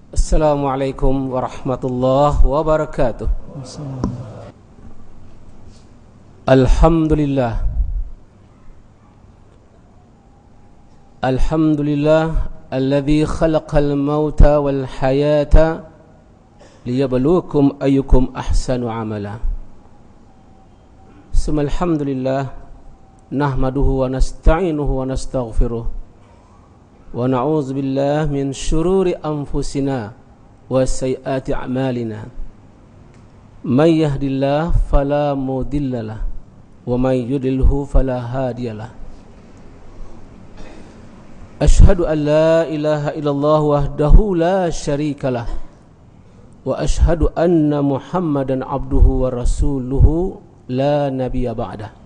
Assalamualaikum warahmatullahi wabarakatuh. Alhamdulillah. Alhamdulillah alladzi khalaqal mauta wal hayata liyabluwakum ayyukum ahsanu amala. Alhamdulillah nahmaduhu wa nasta'inuhu wa nastaghfiruh wa na'udzu billahi min syururi anfusina wa sayyiati a'malina. May yahdihillahu fala mudhillalah wa may yudlilhu fala hadiyalah. Asyhadu an la ilaha illallah wahdahu la syarikalah wa asyhadu anna Muhammadan abduhu wa rasuluhu la nabiyya ba'dah.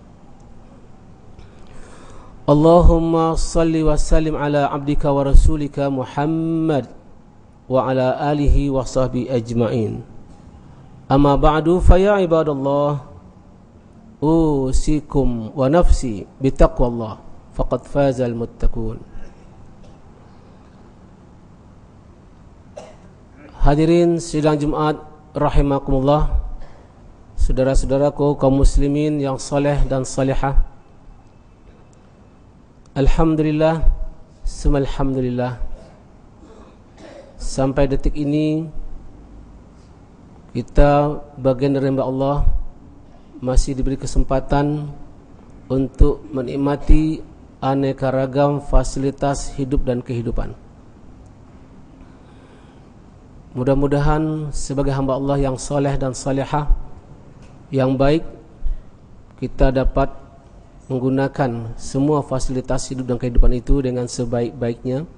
Allahumma salli wa sallim ala abdika wa rasulika Muhammad wa ala alihi wa sahbihi ajma'in. Amma ba'du fa ya ibadallah, usikum wa nafsi bitaqwallah faqad fazal muttaqun. Hadirin sidang Jumat rahimakumullah, saudara-saudaraku kaum muslimin yang saleh dan salihah. Alhamdulillah, alhamdulillah, sampai detik ini kita bagian dari hamba Allah masih diberi kesempatan untuk menikmati aneka ragam fasilitas hidup dan kehidupan. Mudah-mudahan sebagai hamba Allah yang saleh dan salihah, yang baik, kita dapat menggunakan semua fasilitas hidup dan kehidupan itu dengan sebaik-baiknya,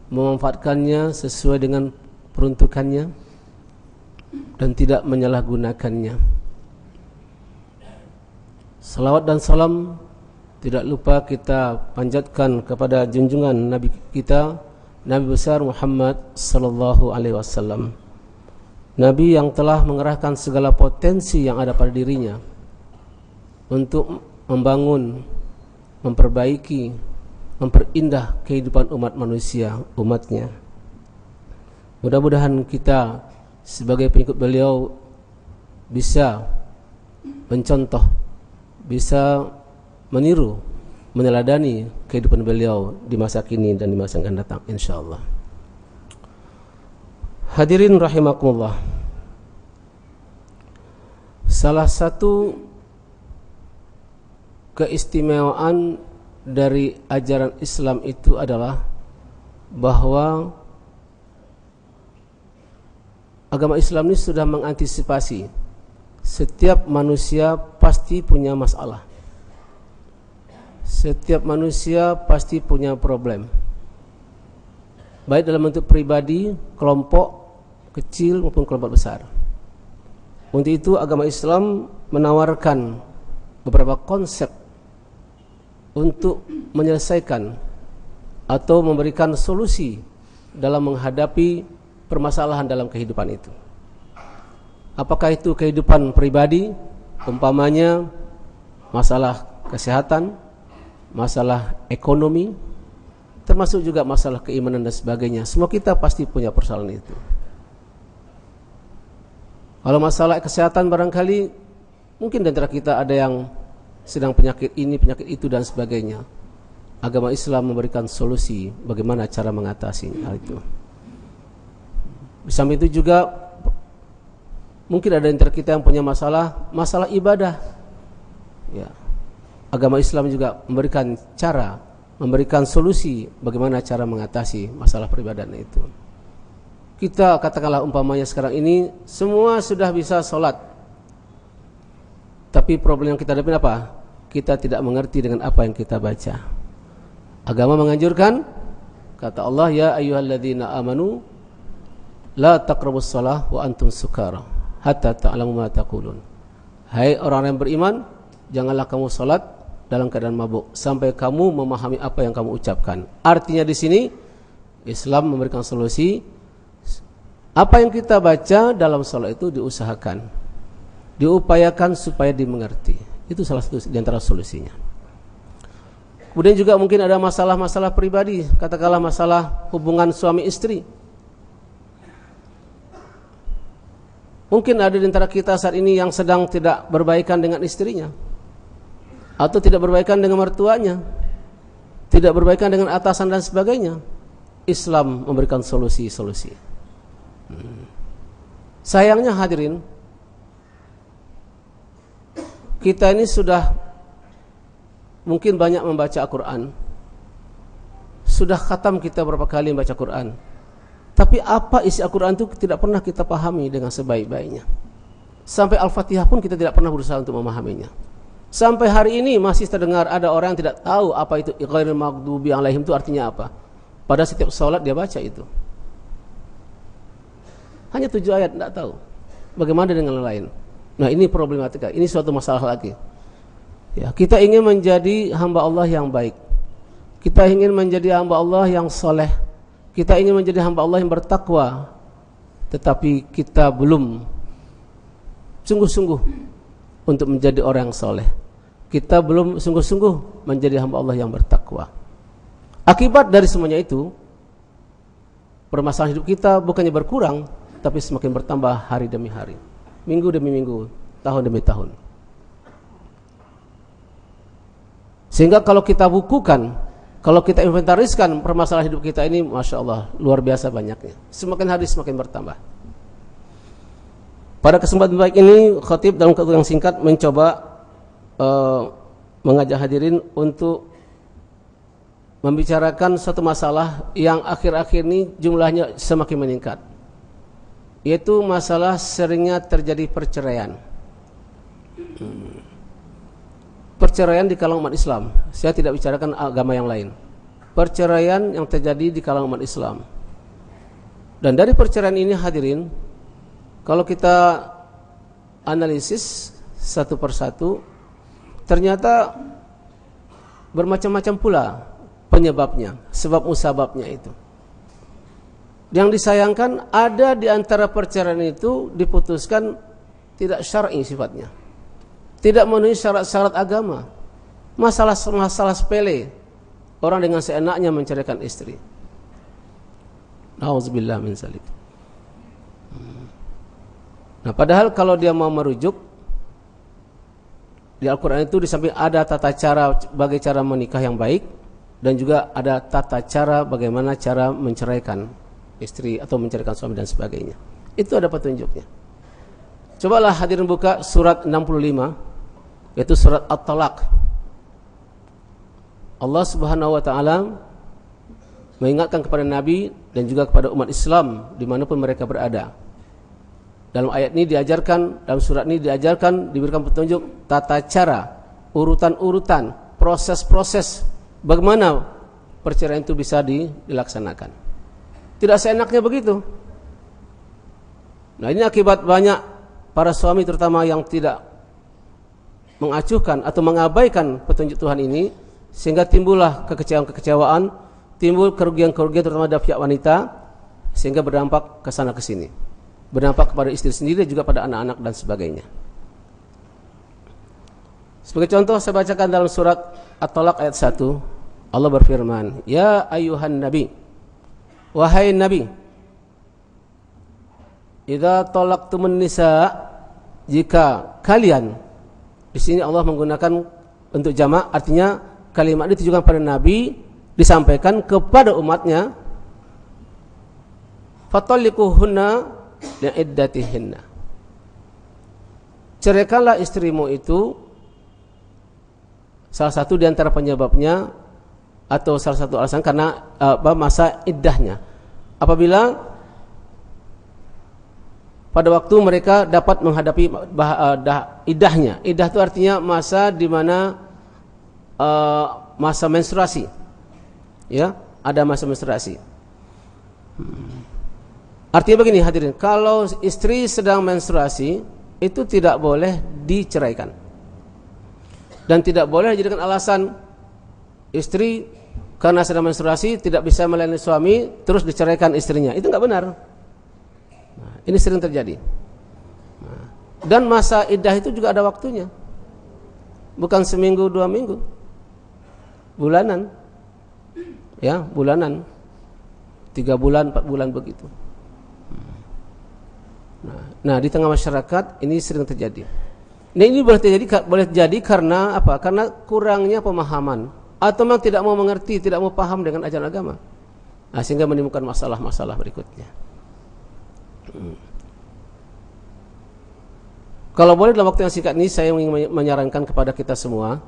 memanfaatkannya sesuai dengan peruntukannya dan tidak menyalahgunakannya. Salawat dan salam tidak lupa kita panjatkan kepada junjungan Nabi kita, Nabi besar Muhammad sallallahu alaihi wasallam. Nabi yang telah mengerahkan segala potensi yang ada pada dirinya untuk membangun, memperbaiki, memperindah kehidupan umat manusia, umatnya. Mudah-mudahan kita sebagai pengikut beliau bisa mencontoh, bisa meniru, meneladani kehidupan beliau di masa kini dan di masa yang akan datang insyaallah. Hadirin rahimakumullah, salah satu keistimewaan dari ajaran Islam itu adalah bahwa agama Islam ini sudah mengantisipasi setiap manusia pasti punya masalah. Setiap manusia pasti punya problem, baik dalam bentuk pribadi, kelompok kecil maupun kelompok besar. Untuk itu agama Islam menawarkan beberapa konsep untuk menyelesaikan atau memberikan solusi dalam menghadapi permasalahan dalam kehidupan itu. Apakah itu kehidupan pribadi, umpamanya masalah kesehatan, masalah ekonomi, termasuk juga masalah keimanan dan sebagainya. Semua kita pasti punya persoalan itu. Kalau masalah kesehatan barangkali mungkin di antara kita ada yang sedang penyakit ini, penyakit itu dan sebagainya. Agama Islam memberikan solusi bagaimana cara mengatasi hal itu. Di samping itu juga mungkin ada di antara kita yang punya masalah ibadah. Ya. Agama Islam juga memberikan cara, memberikan solusi bagaimana cara mengatasi masalah peribadahan itu. Kita katakanlah umpamanya sekarang ini semua sudah bisa sholat, tapi problem yang kita hadapi apa? Kita tidak mengerti dengan apa yang kita baca. Agama menganjurkan, kata Allah, ya ayyuhalladzina amanu la taqrabus shalah wa antum sukara hatta ta'lamu ma taqulun. Hai orang yang beriman, janganlah kamu salat dalam keadaan mabuk sampai kamu memahami apa yang kamu ucapkan. Artinya di sini Islam memberikan solusi. Apa yang kita baca dalam salat itu diusahakan, diupayakan supaya dimengerti. Itu salah satu di antara solusinya. Kemudian juga mungkin ada masalah-masalah pribadi, katakanlah masalah hubungan suami istri. Mungkin ada di antara kita saat ini yang sedang tidak berbaikan dengan istrinya, atau tidak berbaikan dengan mertuanya, tidak berbaikan dengan atasan dan sebagainya. Islam memberikan solusi-solusi. Sayangnya hadirin, kita ini sudah mungkin banyak membaca Al-Quran, sudah khatam kita berapa kali membaca Quran, tapi apa isi Al-Quran itu tidak pernah kita pahami dengan sebaik-baiknya. Sampai Al-Fatihah pun kita tidak pernah berusaha untuk memahaminya. Sampai hari ini masih terdengar ada orang yang tidak tahu apa itu ghairil maghdubi alaihim itu artinya apa. Pada setiap sholat dia baca itu. Hanya 7 ayat, tidak tahu. Bagaimana dengan yang lain? Nah, ini problematika. Ini suatu masalah lagi. Ya, kita ingin menjadi hamba Allah yang baik. Kita ingin menjadi hamba Allah yang soleh. Kita ingin menjadi hamba Allah yang bertakwa. Tetapi kita belum sungguh-sungguh untuk menjadi orang yang soleh. Kita belum sungguh-sungguh menjadi hamba Allah yang bertakwa. Akibat dari semuanya itu, permasalahan hidup kita bukannya berkurang, tapi semakin bertambah hari demi hari, minggu demi minggu, tahun demi tahun. Sehingga kalau kita bukukan, kalau kita inventariskan permasalahan hidup kita ini, Masya Allah, luar biasa banyaknya. Semakin hari semakin bertambah. Pada kesempatan baik ini, khatib dalam waktu yang singkat mencoba mengajak hadirin untuk membicarakan suatu masalah yang akhir-akhir ini jumlahnya semakin meningkat, yaitu masalah seringnya terjadi perceraian. Perceraian di kalangan umat Islam. Saya tidak bicarakan agama yang lain. Perceraian yang terjadi di kalangan umat Islam. Dan dari perceraian ini hadirin, kalau kita analisis satu persatu, ternyata bermacam-macam pula penyebabnya, sebab musababnya itu. Yang disayangkan ada di antara perceraian itu diputuskan tidak syar'i sifatnya, tidak memenuhi syarat-syarat agama, masalah sepele, orang dengan seenaknya menceraikan istri. Nauzubillah min zalik. Nah, padahal kalau dia mau merujuk, di Al-Quran itu di samping ada tata cara bagaimana cara menikah yang baik, dan juga ada tata cara bagaimana cara menceraikan istri atau menceraikan suami dan sebagainya. Itu ada petunjuknya. Cobalah hadirin buka surat 65, yaitu surat At-Talaq. Allah Subhanahu wa taala mengingatkan kepada Nabi dan juga kepada umat Islam dimanapun mereka berada. Dalam ayat ini diajarkan, dalam surat ini diajarkan, diberikan petunjuk tata cara, urutan-urutan, proses-proses bagaimana perceraian itu bisa dilaksanakan. Tidak seenaknya begitu. Nah, ini akibat banyak para suami terutama yang tidak mengacuhkan atau mengabaikan petunjuk Tuhan ini, sehingga timbullah kekecewaan-kekecewaan, timbul kerugian-kerugian terutama dari pihak wanita, sehingga berdampak ke sana ke sini. Berdampak kepada istri sendiri juga pada anak-anak dan sebagainya. Sebagai contoh saya bacakan dalam surat At-Talaq ayat 1, Allah berfirman, "Ya ayyuhan nabi, wahai nabi, idza talaqtumun nisa, jika kalian," di sini Allah menggunakan untuk jamak, artinya kalimat ini ditujukan pada nabi, disampaikan kepada umatnya, "Fatalliquhunna li'iddatihinna." Ceraikanlah istrimu itu, salah satu di antara penyebabnya atau salah satu alasan karena masa iddahnya. Apabila pada waktu mereka dapat menghadapi iddahnya. Iddah itu artinya masa di mana masa menstruasi. Ya, ada masa menstruasi. Artinya begini hadirin, kalau istri sedang menstruasi itu tidak boleh diceraikan. Dan tidak boleh dijadikan alasan istri karena sedang menstruasi tidak bisa melayani suami terus diceraikan istrinya. Itu enggak benar. Nah, ini sering terjadi. Nah, dan masa iddah itu juga ada waktunya. Bukan seminggu, 2 minggu. Bulanan. Ya, bulanan. 3 bulan, 4 bulan begitu. Nah, Nah, di tengah masyarakat ini sering terjadi. Nah, ini boleh jadi karena apa? Karena kurangnya pemahaman atau memang tidak mau mengerti, tidak mau paham dengan ajaran agama. Nah, sehingga menimbulkan masalah-masalah berikutnya. Kalau boleh dalam waktu yang singkat ini saya ingin menyarankan kepada kita semua,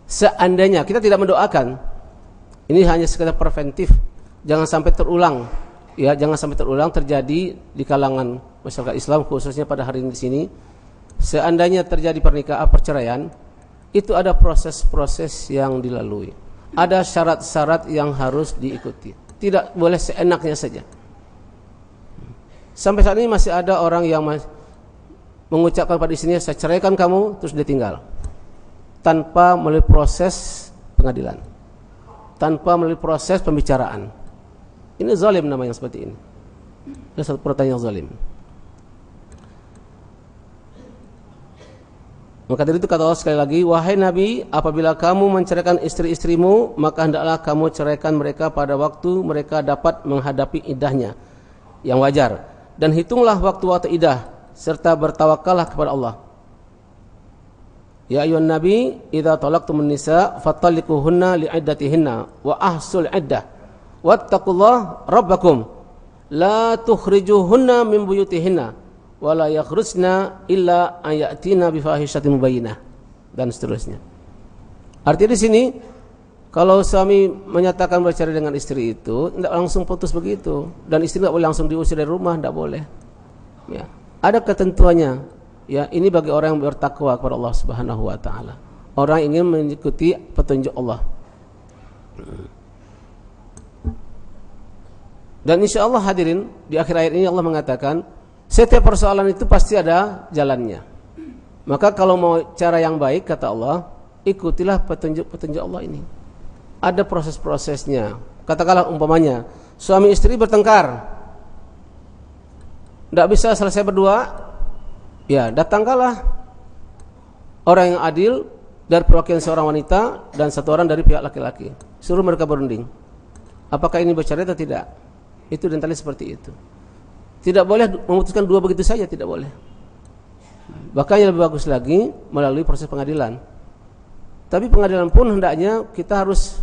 seandainya kita tidak mendoakan, ini hanya sekedar preventif, jangan sampai terulang. Ya, jangan sampai terulang terjadi di kalangan masyarakat Islam khususnya pada hari ini di sini. Seandainya terjadi perceraian, itu ada proses-proses yang dilalui. Ada syarat-syarat yang harus diikuti. Tidak boleh seenaknya saja. Sampai saat ini masih ada orang yang mengucapkan pada istrinya, saya ceraikan kamu, terus dia tinggal. Tanpa melalui proses pengadilan. Tanpa melalui proses pembicaraan. Ini zalim namanya seperti ini. Ini satu pertanyaan yang zalim. Maka dari itu kata Allah sekali lagi, wahai Nabi, apabila kamu menceraikan istri-istrimu, maka hendaklah kamu ceraikan mereka pada waktu mereka dapat menghadapi iddahnya yang wajar. Dan hitunglah waktu-waktu iddah, serta bertawakallah kepada Allah. Ya ayuhan Nabi, idza talaqtumun nisa fatalliquhunna li'iddatihinna wa ahsul iddah. Wattaqullaha rabbakum la tukhrijuhunna min buyutihinna wala yakhrujna illa ayatina bifahishatin mubayyinah, dan seterusnya. Artinya di sini kalau suami menyatakan bercerai dengan istri itu tidak langsung putus begitu, dan istri tidak boleh langsung diusir dari rumah, tidak boleh. Ya, ada ketentuannya. Ya, ini bagi orang yang bertakwa kepada Allah Subhanahu wa taala. Orang ingin mengikuti petunjuk Allah. Dan insyaallah hadirin, di akhir ayat ini Allah mengatakan setiap persoalan itu pasti ada jalannya. Maka kalau mau cara yang baik, kata Allah, ikutilah petunjuk-petunjuk Allah ini. Ada proses-prosesnya. Katakanlah umpamanya suami istri bertengkar, tidak bisa selesai berdua, ya datangkanlah orang yang adil dari perwakilan seorang wanita dan satu orang dari pihak laki-laki. Suruh mereka berunding. Apakah ini bercerai atau tidak? Itu dan tadi seperti itu. Tidak boleh memutuskan dua begitu saja, tidak boleh. Bahkan yang lebih bagus lagi melalui proses pengadilan. Tapi pengadilan pun hendaknya kita harus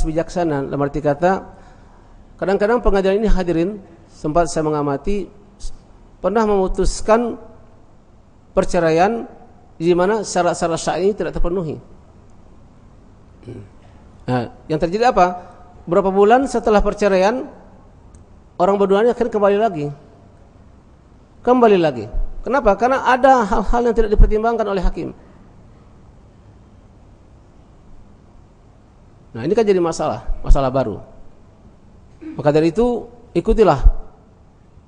bijaksana. Dalam arti kata, kadang-kadang pengadilan ini hadirin, sempat saya mengamati, pernah memutuskan perceraian di mana syarat-syarat syar'i tidak terpenuhi. Nah, yang terjadi apa? Berapa bulan setelah perceraian, orang berduanya akhirnya kembali lagi. Kenapa? Karena ada hal-hal yang tidak dipertimbangkan oleh hakim. Nah, ini kan jadi masalah baru. Maka dari itu ikutilah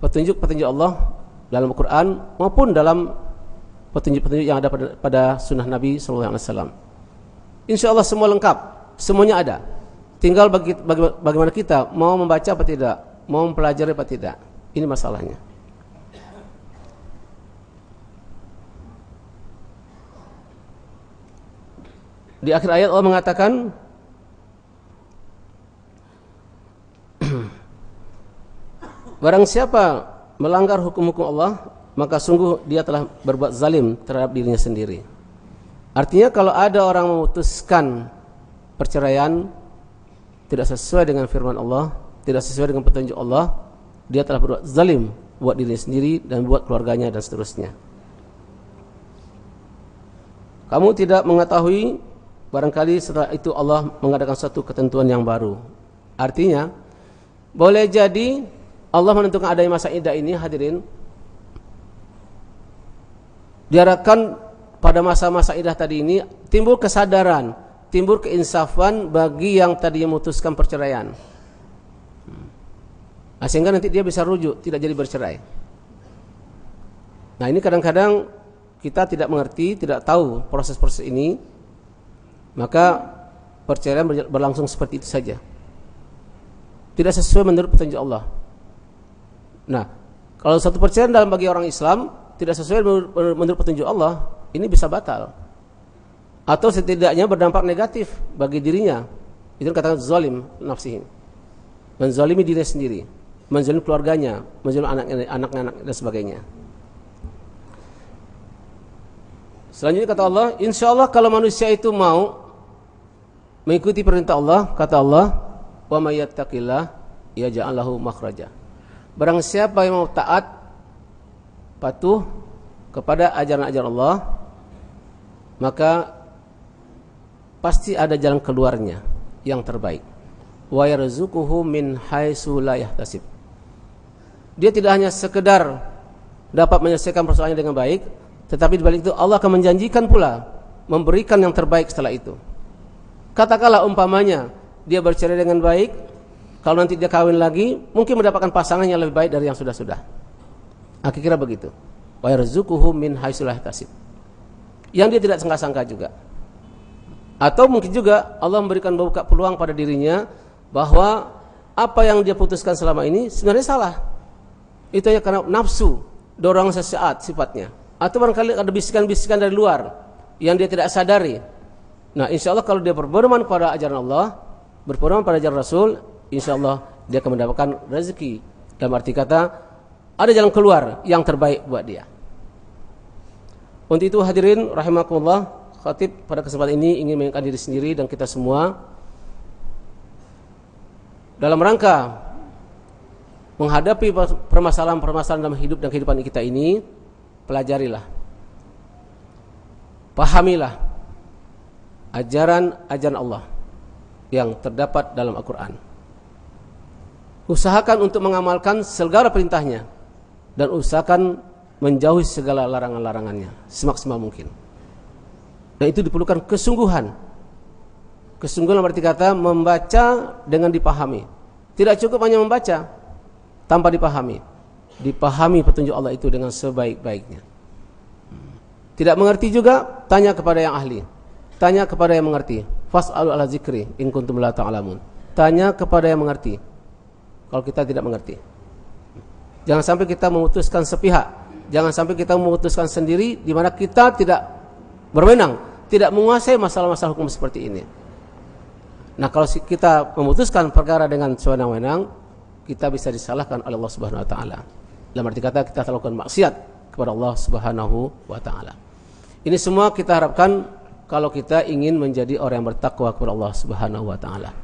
petunjuk-petunjuk Allah dalam Al-Quran maupun dalam petunjuk-petunjuk yang ada pada sunnah Nabi SAW. Insya Allah semua lengkap, semuanya ada. Tinggal bagaimana kita mau membaca apa tidak, mau mempelajari apa tidak. Ini masalahnya. Di akhir ayat Allah mengatakan barang siapa melanggar hukum-hukum Allah, maka sungguh dia telah berbuat zalim terhadap dirinya sendiri. Artinya kalau ada orang memutuskan perceraian tidak sesuai dengan firman Allah, tidak sesuai dengan petunjuk Allah, dia telah berbuat zalim buat dirinya sendiri dan buat keluarganya dan seterusnya. Kamu tidak mengetahui, barangkali setelah itu Allah mengadakan suatu ketentuan yang baru. Artinya boleh jadi Allah menentukan adanya masa iddah ini, hadirin, diharapkan pada masa-masa iddah tadi ini timbul kesadaran, timbul keinsafan bagi yang tadi memutuskan perceraian. Nah, sehingga nanti dia bisa rujuk, tidak jadi bercerai. Nah, ini kadang-kadang kita tidak mengerti, tidak tahu proses-proses ini, maka perceraian berlangsung seperti itu saja. Tidak sesuai menurut petunjuk Allah. Nah, kalau satu perceraian dalam bagi orang Islam tidak sesuai menurut petunjuk Allah, ini bisa batal. Atau setidaknya berdampak negatif bagi dirinya. Itu katakan zalim nafsihi. Menzalimi dirinya sendiri. menzalimi keluarganya, menzalimi anak-anak dan sebagainya. Selanjutnya kata Allah, insyaallah kalau manusia itu mau mengikuti perintah Allah, kata Allah, wa may yattaqillah yaj'al lahu makhraja. Barang siapa yang mau taat, patuh kepada ajaran-ajaran Allah, maka pasti ada jalan keluarnya yang terbaik. Wa yarzuquhu min haitsu la yahtasib. Dia tidak hanya sekedar dapat menyelesaikan persoalannya dengan baik, tetapi di balik itu Allah akan menjanjikan pula memberikan yang terbaik setelah itu. Katakanlah umpamanya dia bercerai dengan baik, kalau nanti dia kawin lagi, mungkin mendapatkan pasangan yang lebih baik dari yang sudah-sudah. Kira-kira begitu. Wa yarzuquhu min haitsu la yahtasib. Yang dia tidak sangka-sangka juga. Atau mungkin juga Allah memberikan buka peluang pada dirinya bahwa apa yang dia putuskan selama ini sebenarnya salah. Itu hanya karena nafsu, dorongan sesaat sifatnya. Atau barangkali ada bisikan-bisikan dari luar yang dia tidak sadari. Nah, insyaallah kalau dia berpedoman pada ajaran Allah, berpedoman pada ajaran Rasul, insyaallah dia akan mendapatkan rezeki. Dalam arti kata, ada jalan keluar yang terbaik buat dia. Untuk itu hadirin rahimakumullah, khatib pada kesempatan ini ingin mengingatkan diri sendiri dan kita semua dalam rangka menghadapi permasalahan-permasalahan dalam hidup dan kehidupan kita ini. Pelajarilah, pahamilah ajaran Allah yang terdapat dalam Al-Quran. Usahakan untuk mengamalkan segala perintahnya dan usahakan menjauhi segala larangan-larangannya semaksimal mungkin. Dan itu diperlukan kesungguhan. Kesungguhan berarti kata membaca dengan dipahami. Tidak cukup hanya membaca tanpa dipahami. Dipahami petunjuk Allah itu dengan sebaik-baiknya. Tidak mengerti juga, tanya kepada yang ahli. Tanya kepada yang mengerti. Fas'alu ala zikri in kuntum la ta'lamun. Tanya kepada yang mengerti kalau kita tidak mengerti. Jangan sampai kita memutuskan sepihak. Jangan sampai kita memutuskan sendiri di mana kita tidak berwenang, tidak menguasai masalah-masalah hukum seperti ini. Nah, kalau kita memutuskan perkara dengan sewenang-wenang, kita bisa disalahkan oleh Allah Subhanahu wa taala. Dalam arti kata kita melakukan maksiat kepada Allah Subhanahu wa taala. Ini semua kita harapkan kalau kita ingin menjadi orang yang bertakwa kepada Allah Subhanahu wa taala.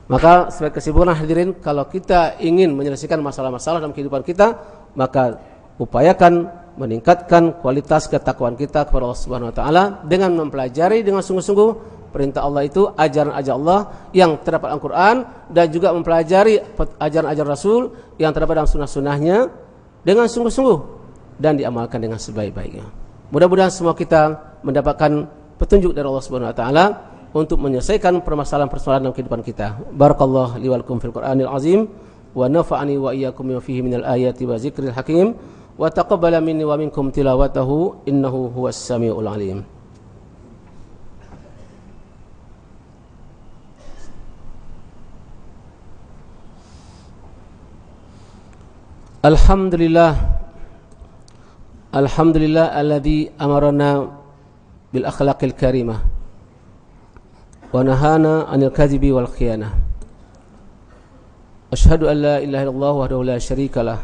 Maka sebagai kesimpulan hadirin, kalau kita ingin menyelesaikan masalah-masalah dalam kehidupan kita, maka upayakan meningkatkan kualitas ketakwaan kita kepada Allah Subhanahu wa taala dengan mempelajari dengan sungguh-sungguh perintah Allah itu, ajaran-ajaran Allah yang terdapat dalam Al-Quran, dan juga mempelajari ajaran-ajaran Rasul yang terdapat dalam sunnah-sunnahnya dengan sungguh-sungguh dan diamalkan dengan sebaik-baiknya. Mudah-mudahan semua kita mendapatkan petunjuk dari Allah Subhanahu wa taala untuk menyelesaikan permasalahan-permasalahan dalam kehidupan kita. Barakallahu li wa lakum fil Qur'anil azim wa nafa'ani wa iyyakum bima fihi minal ayati wa zikril hakim wa taqabbala minni wa minkum tilawatahu innahu huwas samiul alim. Alhamdulillah alladzi amarna bil akhlaqil karimah wa nahana 'anil kadhibi wal khiyanah. Asyhadu an la ilaha illallah wahdahu la syarikalah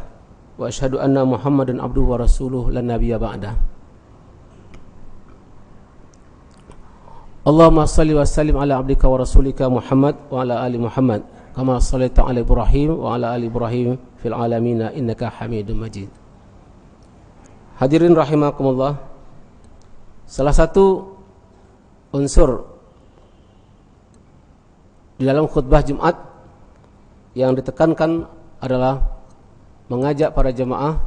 wa asyhadu anna Muhammadan abduhu wa rasuluhu la nabiyya ba'da. Allahumma shalli wa sallim ala abdika wa rasulika Muhammad wa ala ali Muhammad kama shallaita ala Ibrahim wa ala ali Ibrahim fil alamin innaka Hamidum Majid. Hadirin rahimakumullah, salah satu unsur di dalam khutbah Jumat yang ditekankan adalah mengajak para jemaah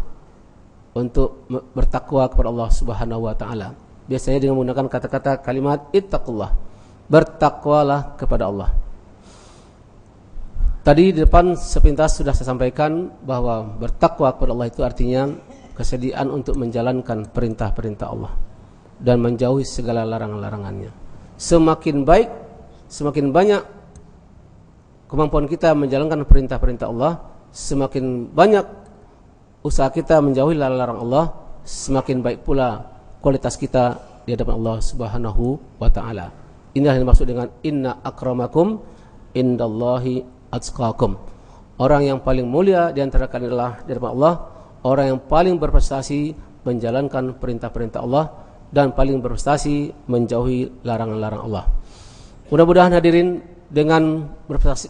untuk bertakwa kepada Allah Subhanahu wa taala. Biasanya dengan menggunakan kata-kata kalimat ittaqullah, bertakwalah kepada Allah. Tadi di depan sepintas sudah saya sampaikan bahwa bertakwa kepada Allah itu artinya kesediaan untuk menjalankan perintah-perintah Allah dan menjauhi segala larangan-larangannya. Semakin baik, semakin banyak kemampuan kita menjalankan perintah-perintah Allah, semakin banyak usaha kita menjauhi larangan Allah, semakin baik pula kualitas kita di hadapan Allah Subhanahu wa taala. Inilah yang dimaksud dengan inna akramakum indallahi atqakum. Orang yang paling mulia di antara kalian adalah di hadapan Allah orang yang paling berprestasi menjalankan perintah-perintah Allah dan paling berprestasi menjauhi larangan-larangan Allah. Mudah-mudahan hadirin dengan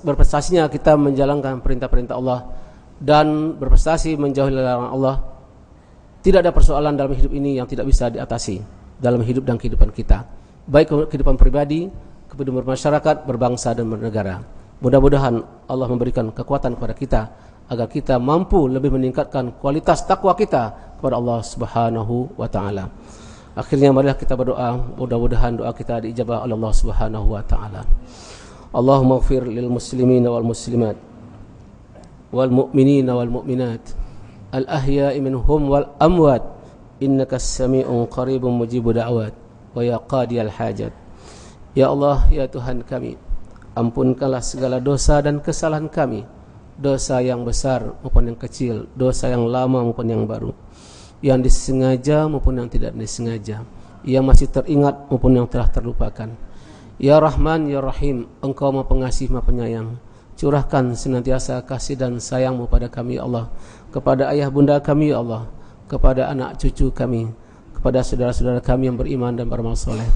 berprestasinya kita menjalankan perintah-perintah Allah dan berprestasi menjauhi larangan Allah, tidak ada persoalan dalam hidup ini yang tidak bisa diatasi dalam hidup dan kehidupan kita, baik kehidupan pribadi, kehidupan masyarakat, berbangsa dan bernegara. Mudah-mudahan Allah memberikan kekuatan kepada kita agar kita mampu lebih meningkatkan kualitas takwa kita kepada Allah Subhanahu wa taala. Akhirnya marilah kita berdoa, mudah-mudahan doa kita diijabah oleh Allah Subhanahu wa taala. Allahumma ighfir lil muslimina wal muslimat wal mu'minina wal mu'minat al ahya'i minhum wal amwat innaka as-sami'un qaribun mujibud da'wat wa ya qadiyal hajat. Ya Allah, ya Tuhan kami, ampunkanlah segala dosa dan kesalahan kami, dosa yang besar maupun yang kecil, dosa yang lama maupun yang baru, yang disengaja maupun yang tidak disengaja, yang masih teringat maupun yang telah terlupakan. Ya Rahman, Ya Rahim, Engkau Maha Pengasih, Maha Penyayang. Curahkan senantiasa kasih dan sayang-Mu pada kami, ya Allah, kepada ayah bunda kami, ya Allah, kepada anak cucu kami, kepada saudara-saudara kami yang beriman dan beramal soleh,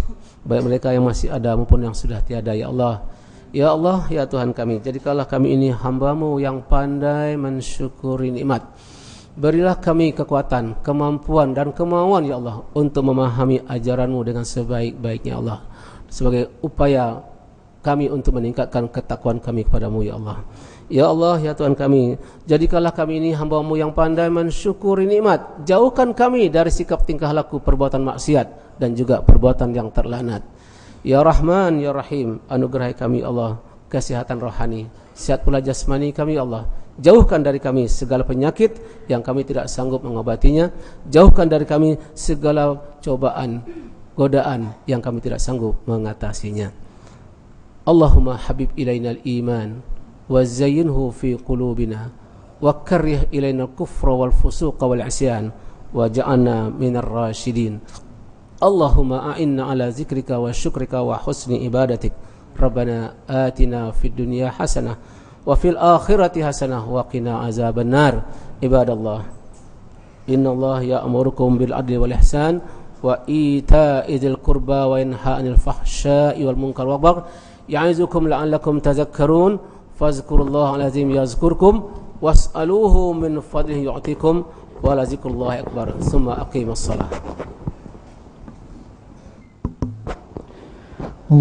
baik mereka yang masih ada maupun yang sudah tiada, ya Allah. Ya Allah, ya Tuhan kami, jadikanlah kami ini hamba-Mu yang pandai mensyukuri nikmat. Berilah kami kekuatan, kemampuan dan kemauan, ya Allah, untuk memahami ajaran-Mu dengan sebaik-baiknya, Allah, sebagai upaya kami untuk meningkatkan ketakwaan kami kepadamu, ya Allah. Ya Allah, ya Tuhan kami, jadikanlah kami ini hamba-Mu yang pandai mensyukuri nikmat. Jauhkan kami dari sikap tingkah laku perbuatan maksiat dan juga perbuatan yang terlaknat. Ya Rahman, Ya Rahim, anugerahi kami, Allah, kesehatan rohani, sehat pula jasmani kami, Allah. Jauhkan dari kami segala penyakit yang kami tidak sanggup mengobatinya. Jauhkan dari kami segala cobaan, godaan yang kami tidak sanggup mengatasinya. Allahumma habib ilainal iman wa zayyinhu fi qulubina wa karrih ilainal kufra wal fusuqa wal isyan wa ja'alna minar rasyidin. Allahumma a'inna ala zikrika wa syukrika wa husni ibadatik. Rabbana atina fid dunya hasanah wa fil akhirati hasanah wa qina azaban nar. Ibadallah, innallaha ya'murukum bil adli wal ihsan wa ita'i dzil qurba wa yanha 'anil fahsya'i wal munkar wal baghi ya'izukum la'allakum tadhakkarun. Fazkurullaha al-azim yazkurkum was'aluhu min fadlihi yu'tikum wa la zikrullahi akbar. Tsumma aqimus shalah.